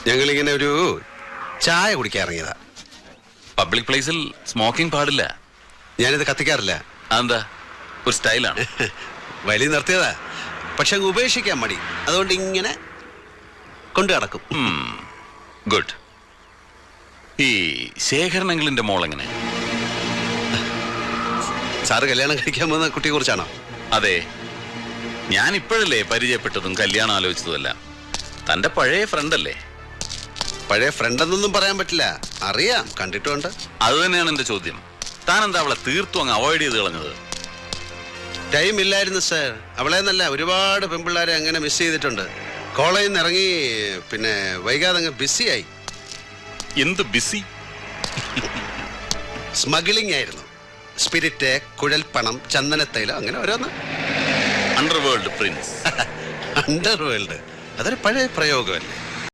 ഞങ്ങളിങ്ങനെ ഒരു ചായ കുടിക്കാൻ ഇറങ്ങിയതാ. പബ്ലിക് പ്ലേസിൽ സ്മോക്കിംഗ് പാടില്ല. ഞാനിത് കത്തിക്കാറില്ല. അതെന്താ? ഒരു സ്റ്റൈലാണ്. വലിയ നിർത്തിയതാ, പക്ഷെ അങ്ങ് ഉപേക്ഷിക്കാൻ മടി. അതുകൊണ്ട് ഇങ്ങനെ കൊണ്ടു നടക്കും. ഗുഡ്. ഈ ശേഖരണങ്ങളിന്റെ മോളെങ്ങനെ? സാറ് കല്യാണം കഴിക്കാൻ പോകുന്ന കുട്ടിയെ കുറിച്ചാണോ? അതെ, ഞാൻ ഇപ്പോഴല്ലേ പരിചയപ്പെട്ടതും കല്യാണം ആലോചിച്ചതുമല്ല. തന്റെ പഴയ ഫ്രണ്ടല്ലേ? പഴയ ഫ്രണ്ടെന്നൊന്നും പറയാൻ പറ്റില്ല, അറിയാം, കണ്ടിട്ടുണ്ട്. അത് തന്നെയാണ് എന്റെ ചോദ്യം. താൻ എന്താ അവളെ തീർത്തും അങ്ങ് അവോയ്ഡ് ചെയ്ത് കളഞ്ഞത്? ടൈം ഇല്ലായിരുന്നു സാർ. അവളെ എന്നല്ല, ഒരുപാട് പെൺപിള്ളേരെ അങ്ങനെ മിസ് ചെയ്തിട്ടുണ്ട്. കോളേജിൽ നിന്ന് ഇറങ്ങി പിന്നെ വൈകാതെ അങ്ങ് ബിസിയായി. എന്ത് ബിസി? സ്മഗ്ലിംഗ് ആയിരുന്നു. സ്പിരിറ്റ്, കുഴൽപ്പണം, ചന്ദനത്തൈലം, അങ്ങനെ ഓരോന്ന്. Underworld Prince. അണ്ടർവേൾഡ് അതൊരു പഴയ പ്രയോഗമല്ലേ?